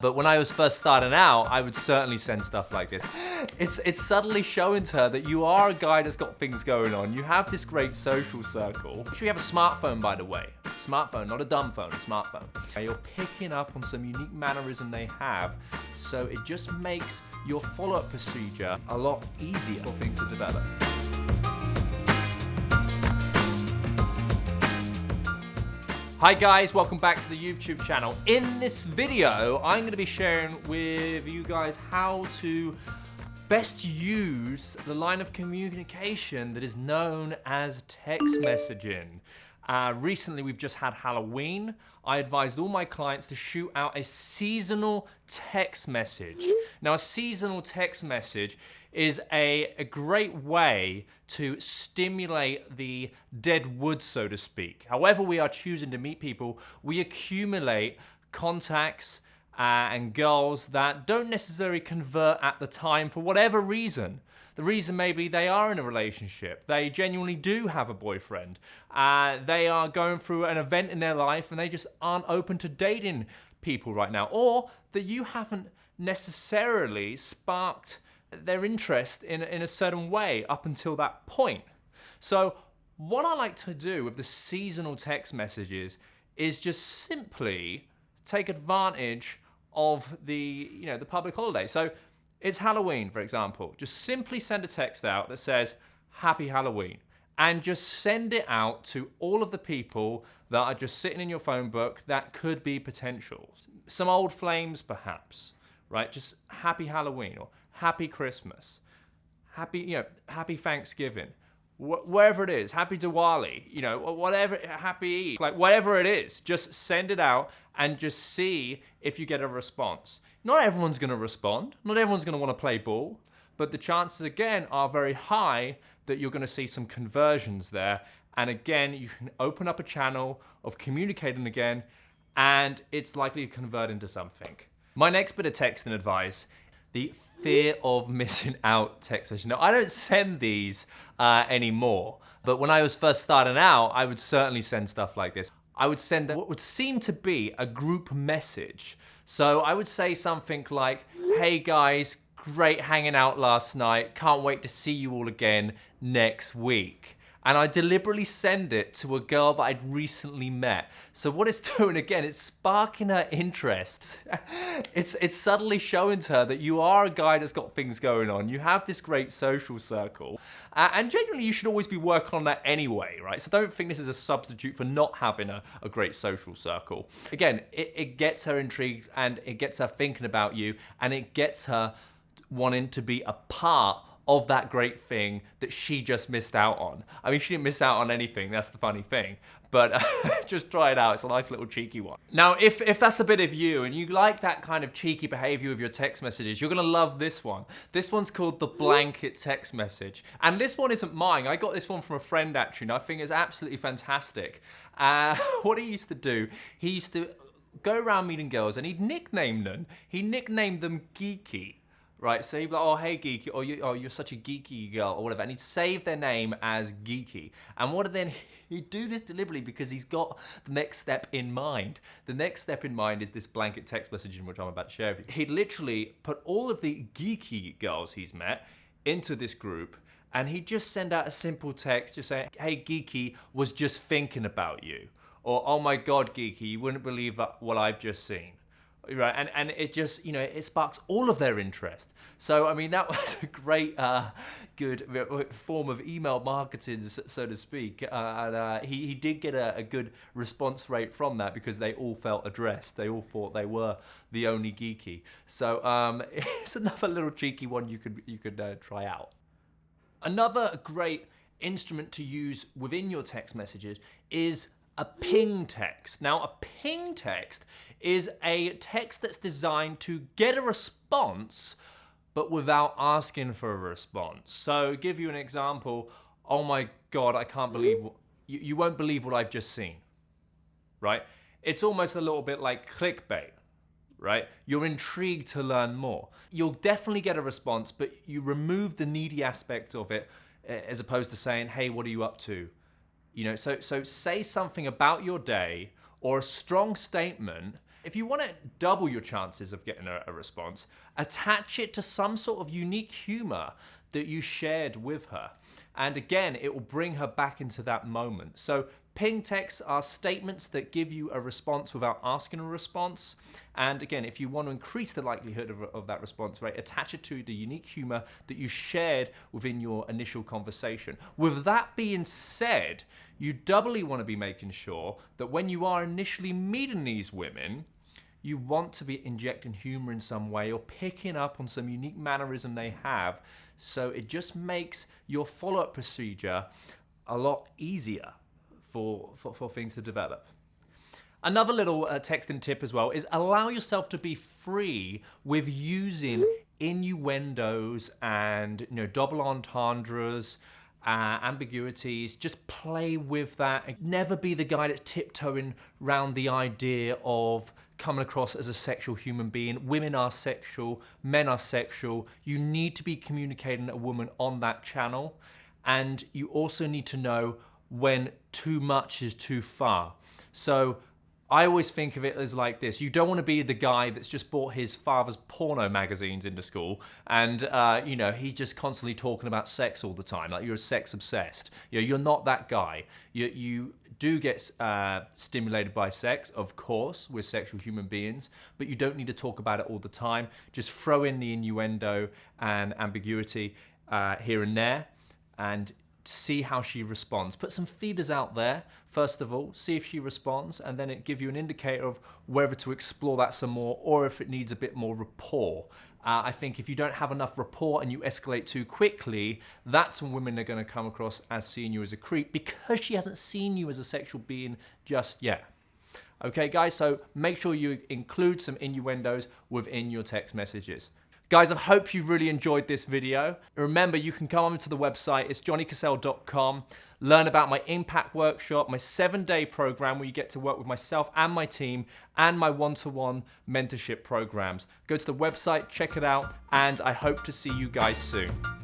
But when I was first starting out, I would certainly send stuff like this. It's suddenly showing to her that you are a guy that's got things going on. You have this great social circle. Make sure you have a smartphone, by the way. Smartphone, not a dumb phone, a smartphone. And you're picking up on some unique mannerism they have, so it just makes your follow-up procedure a lot easier for things to develop. Hi guys, welcome back to the YouTube channel. In this video, I'm going to be sharing with you guys how to best use the line of communication that is known as text messaging. Recently, we've just had Halloween. I advised all my clients to shoot out a seasonal text message. Now, a seasonal text message is a great way to stimulate the deadwood, so to speak. However we are choosing to meet people, we accumulate contacts and goals that don't necessarily convert at the time for whatever reason. The reason maybe they are in a relationship, they genuinely do have a boyfriend, they are going through an event in their life and they just aren't open to dating people right now, or that you haven't necessarily sparked their interest in a certain way up until that point. So what I like to do with the seasonal text messages is just simply take advantage of the public holiday. So it's Halloween, for example. Just simply send a text out that says, Happy Halloween. And just send it out to all of the people that are just sitting in your phone book that could be potential. Some old flames, perhaps, right? Just Happy Halloween or Happy Christmas, Happy Thanksgiving, wherever it is, Happy Diwali, whatever, Happy Eid, like whatever it is, just send it out and just see if you get a response. Not everyone's gonna respond, not everyone's gonna wanna play ball, but the chances again are very high that you're gonna see some conversions there. And again, you can open up a channel of communicating again, and it's likely to convert into something. My next bit of texting advice, the fear of missing out text message. Now, I don't send these anymore, but when I was first starting out, I would certainly send stuff like this. I would send what would seem to be a group message. So I would say something like, hey guys, great hanging out last night. Can't wait to see you all again next week. And I deliberately send it to a girl that I'd recently met. So what it's doing again, it's sparking her interest. It's suddenly showing to her that you are a guy that's got things going on. You have this great social circle. And generally you should always be working on that anyway, right? So don't think this is a substitute for not having a great social circle. Again, it gets her intrigued and it gets her thinking about you and it gets her wanting to be a part of that great thing that she just missed out on. I mean, she didn't miss out on anything, that's the funny thing, but just try it out, it's a nice little cheeky one. Now, if that's a bit of you and you like that kind of cheeky behavior with your text messages, you're gonna love this one. This one's called the blanket text message. And this one isn't mine, I got this one from a friend actually, and I think it's absolutely fantastic. What he used to do, he used to go around meeting girls and he'd nickname them. He nicknamed them Geeky. Right, so he'd be like, oh, hey, Geeky, or you're such a geeky girl, or whatever, and he'd save their name as Geeky. And he'd do this deliberately because he's got the next step in mind. The next step in mind is this blanket text messaging, which I'm about to share with you. He'd literally put all of the geeky girls he's met into this group, and he'd just send out a simple text, just saying, hey, Geeky, was just thinking about you. Or, oh my God, Geeky, you wouldn't believe what I've just seen. Right, and it just, it sparks all of their interest. So, I mean, that was a great, good form of email marketing, so to speak. And he did get a good response rate from that because they all felt addressed. They all thought they were the only geeky. So, it's another little cheeky one you could try out. Another great instrument to use within your text messages is a ping text. Now, a ping text is a text that's designed to get a response, but without asking for a response. So, give you an example. Oh my God, I can't believe, you won't believe what I've just seen, right? It's almost a little bit like clickbait, right? You're intrigued to learn more. You'll definitely get a response, but you remove the needy aspect of it as opposed to saying, hey, what are you up to? So say something about your day or a strong statement if you want to double your chances of getting a response, attach it to some sort of unique humor that you shared with her. And again, it will bring her back into that moment. So ping texts are statements that give you a response without asking a response. And again, if you want to increase the likelihood of that response rate, attach it to the unique humor that you shared within your initial conversation. With that being said, you doubly want to be making sure that when you are initially meeting these women, you want to be injecting humor in some way or picking up on some unique mannerism they have. So it just makes your follow-up procedure a lot easier for things to develop. Another little texting tip as well is allow yourself to be free with using innuendos and double entendres, ambiguities. Just play with that. Never be the guy that's tiptoeing around the idea of coming across as a sexual human being. Women are sexual, men are sexual. You need to be communicating a woman on that channel. And you also need to know when too much is too far. So I always think of it as like this. You don't want to be the guy that's just bought his father's porno magazines into school and, he's just constantly talking about sex all the time. Like you're sex obsessed. You're not that guy. You do get stimulated by sex, of course. We're sexual human beings, but you don't need to talk about it all the time. Just throw in the innuendo and ambiguity here and there and see how she responds. Put some feeders out there, first of all, see if she responds, and then it give you an indicator of whether to explore that some more or if it needs a bit more rapport. I think if you don't have enough rapport and you escalate too quickly, that's when women are going to come across as seeing you as a creep because she hasn't seen you as a sexual being just yet. Okay, guys, so make sure you include some innuendos within your text messages. Guys, I hope you've really enjoyed this video. Remember, you can come on to the website, it's johnnycassell.com, learn about my Impact Workshop, my 7-day program where you get to work with myself and my team, and my one-to-one mentorship programs. Go to the website, check it out, and I hope to see you guys soon.